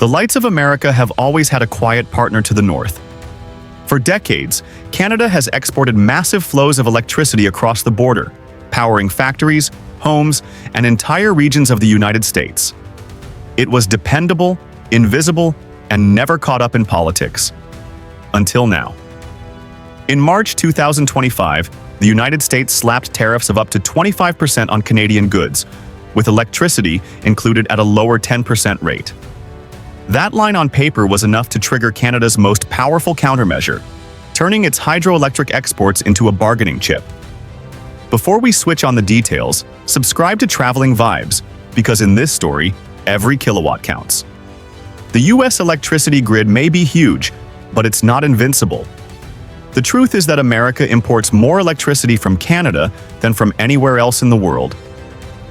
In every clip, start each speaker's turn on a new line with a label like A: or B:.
A: The lights of America have always had a quiet partner to the north. For decades, Canada has exported massive flows of electricity across the border, powering factories, homes, and entire regions of the United States. It was dependable, invisible, and never caught up in politics. Until now. In March 2025, the United States slapped tariffs of up to 25% on Canadian goods, with electricity included at a lower 10% rate. That line on paper was enough to trigger Canada's most powerful countermeasure, turning its hydroelectric exports into a bargaining chip. Before we switch on the details, subscribe to Traveling Vibes, because in this story, every kilowatt counts. The US electricity grid may be huge, but it's not invincible. The truth is that America imports more electricity from Canada than from anywhere else in the world.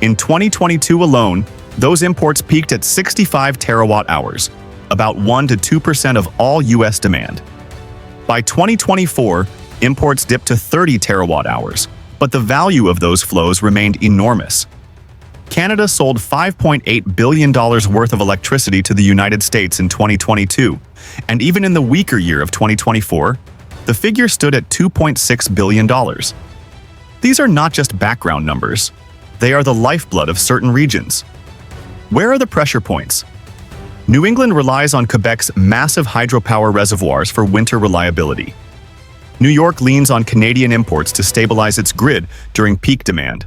A: In 2022 alone, those imports peaked at 65 terawatt-hours, about 1 to 2% of all US demand. By 2024, imports dipped to 30 terawatt-hours, but the value of those flows remained enormous. Canada sold $5.8 billion worth of electricity to the United States in 2022, and even in the weaker year of 2024, the figure stood at $2.6 billion. These are not just background numbers. They are the lifeblood of certain regions. Where are the pressure points? New England relies on Quebec's massive hydropower reservoirs for winter reliability. New York leans on Canadian imports to stabilize its grid during peak demand.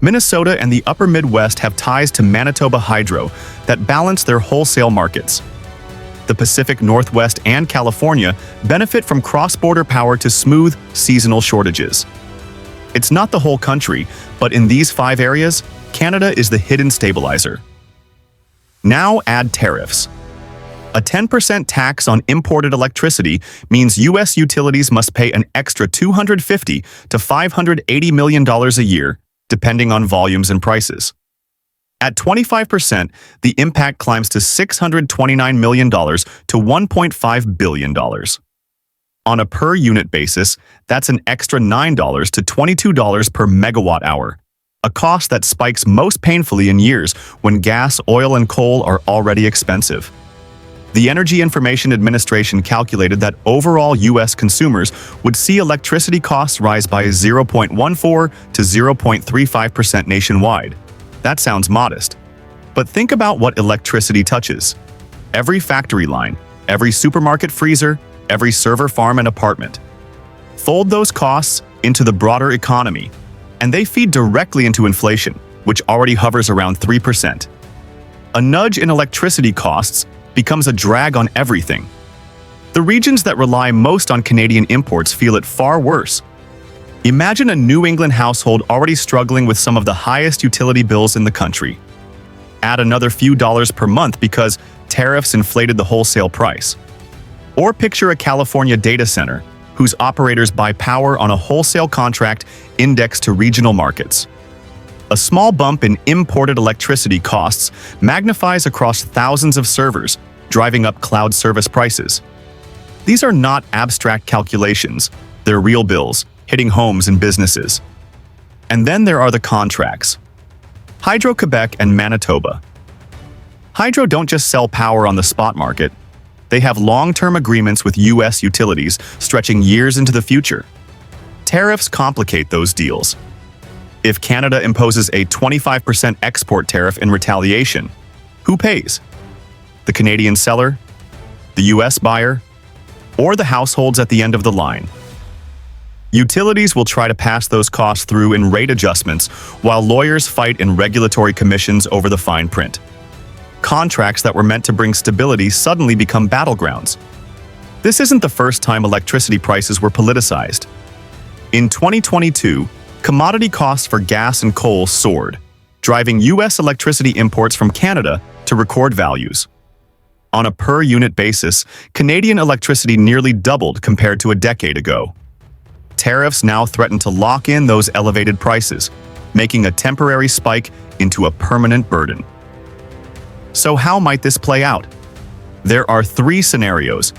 A: Minnesota and the upper Midwest have ties to Manitoba Hydro that balance their wholesale markets. The Pacific Northwest and California benefit from cross-border power to smooth seasonal shortages. It's not the whole country, but in these 5 areas, Canada is the hidden stabilizer. Now add tariffs. A 10% tax on imported electricity means U.S. utilities must pay an extra $250 to $580 million a year, depending on volumes and prices. At 25%, the impact climbs to $629 million to $1.5 billion. On a per-unit basis, that's an extra $9 to $22 per megawatt-hour, a cost that spikes most painfully in years when gas, oil, and coal are already expensive. The Energy Information Administration calculated that overall U.S. consumers would see electricity costs rise by 0.14 to 0.35% nationwide. That sounds modest. But think about what electricity touches. Every factory line, every supermarket freezer, every server farm and apartment. Fold those costs into the broader economy, and they feed directly into inflation, which already hovers around 3%. A nudge in electricity costs becomes a drag on everything. The regions that rely most on Canadian imports feel it far worse. Imagine a New England household already struggling with some of the highest utility bills in the country. Add another few dollars per month because tariffs inflated the wholesale price. Or picture a California data center whose operators buy power on a wholesale contract indexed to regional markets. A small bump in imported electricity costs magnifies across thousands of servers, driving up cloud service prices. These are not abstract calculations, they're real bills, hitting homes and businesses. And then there are the contracts. Hydro-Quebec and Manitoba. Hydro don't just sell power on the spot market. They have long-term agreements with U.S. utilities stretching years into the future. Tariffs complicate those deals. If Canada imposes a 25% export tariff in retaliation, who pays? The Canadian seller? The U.S. buyer? Or the households at the end of the line? Utilities will try to pass those costs through in rate adjustments, while lawyers fight in regulatory commissions over the fine print. Contracts that were meant to bring stability suddenly become battlegrounds. This isn't the first time electricity prices were politicized. In 2022, commodity costs for gas and coal soared, driving U.S. electricity imports from Canada to record values. On a per-unit basis, Canadian electricity nearly doubled compared to a decade ago. Tariffs now threaten to lock in those elevated prices, making a temporary spike into a permanent burden. So how might this play out? There are 3 scenarios.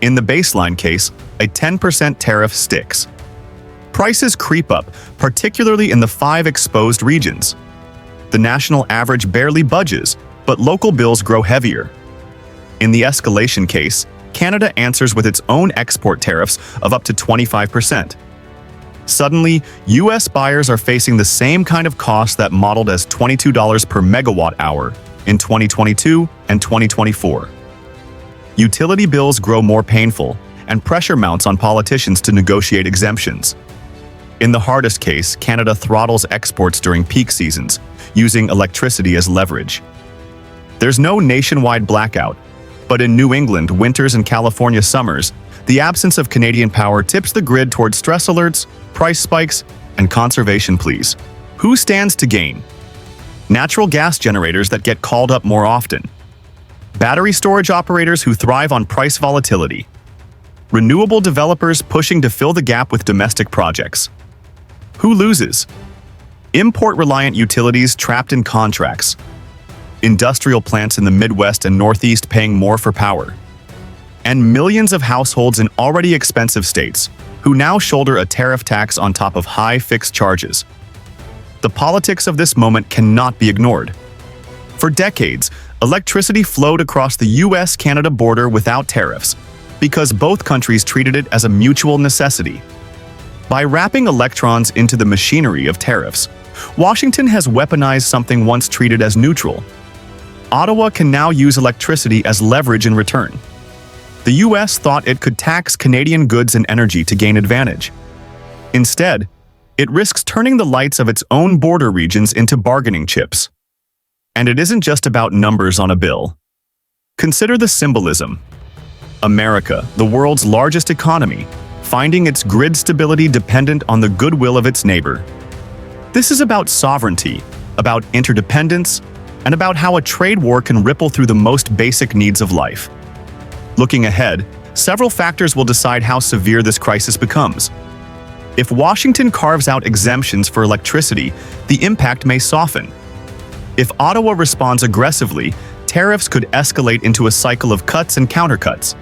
A: In the baseline case, a 10% tariff sticks. Prices creep up, particularly in the 5 exposed regions. The national average barely budges, but local bills grow heavier. In the escalation case, Canada answers with its own export tariffs of up to 25%. Suddenly, U.S. buyers are facing the same kind of cost that modeled as $22 per megawatt hour in 2022 and 2024. Utility bills grow more painful, and pressure mounts on politicians to negotiate exemptions. In the hardest case, Canada throttles exports during peak seasons, using electricity as leverage. There's no nationwide blackout, but in New England winters and California summers, the absence of Canadian power tips the grid toward stress alerts, price spikes, and conservation pleas. Who stands to gain? Natural gas generators that get called up more often. Battery storage operators who thrive on price volatility. Renewable developers pushing to fill the gap with domestic projects. Who loses? Import-reliant utilities trapped in contracts. Industrial plants in the Midwest and Northeast paying more for power. And millions of households in already expensive states who now shoulder a tariff tax on top of high fixed charges. The politics of this moment cannot be ignored. For decades, electricity flowed across the US-Canada border without tariffs because both countries treated it as a mutual necessity. By wrapping electrons into the machinery of tariffs, Washington has weaponized something once treated as neutral. Ottawa can now use electricity as leverage in return. The US thought it could tax Canadian goods and energy to gain advantage. Instead, it risks turning the lights of its own border regions into bargaining chips. And it isn't just about numbers on a bill. Consider the symbolism. America, the world's largest economy, finding its grid stability dependent on the goodwill of its neighbor. This is about sovereignty, about interdependence, and about how a trade war can ripple through the most basic needs of life. Looking ahead, several factors will decide how severe this crisis becomes. If Washington carves out exemptions for electricity, the impact may soften. If Ottawa responds aggressively, tariffs could escalate into a cycle of cuts and countercuts.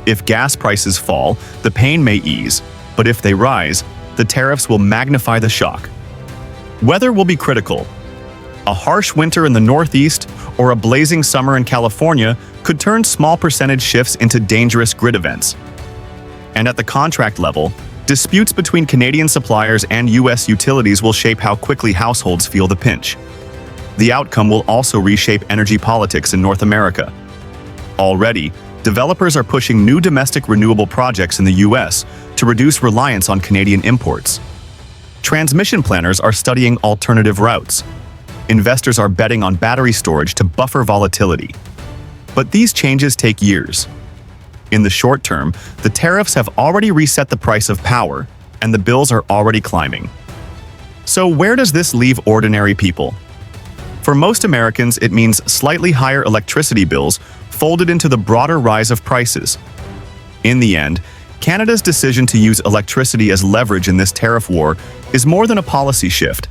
A: If gas prices fall, the pain may ease, but if they rise, the tariffs will magnify the shock. Weather will be critical. A harsh winter in the Northeast or a blazing summer in California could turn small percentage shifts into dangerous grid events. And at the contract level, disputes between Canadian suppliers and US utilities will shape how quickly households feel the pinch. The outcome will also reshape energy politics in North America. Already, developers are pushing new domestic renewable projects in the US to reduce reliance on Canadian imports. Transmission planners are studying alternative routes. Investors are betting on battery storage to buffer volatility. But these changes take years. In the short term, the tariffs have already reset the price of power, and the bills are already climbing. So where does this leave ordinary people? For most Americans, it means slightly higher electricity bills folded into the broader rise of prices. In the end, Canada's decision to use electricity as leverage in this tariff war is more than a policy shift.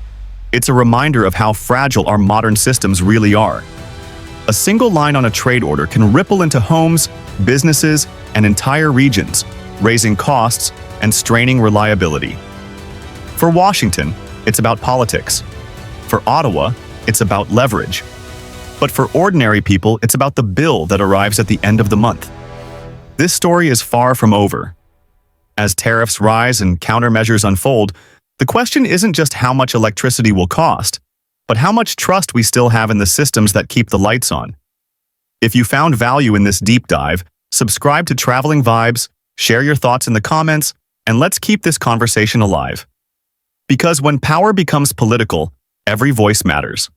A: It's a reminder of how fragile our modern systems really are. A single line on a trade order can ripple into homes, businesses, and entire regions, raising costs and straining reliability. For Washington, it's about politics. For Ottawa, it's about leverage. But for ordinary people, it's about the bill that arrives at the end of the month. This story is far from over. As tariffs rise and countermeasures unfold, the question isn't just how much electricity will cost, but how much trust we still have in the systems that keep the lights on. If you found value in this deep dive, subscribe to Traveling Vibes, share your thoughts in the comments, and let's keep this conversation alive. Because when power becomes political, every voice matters.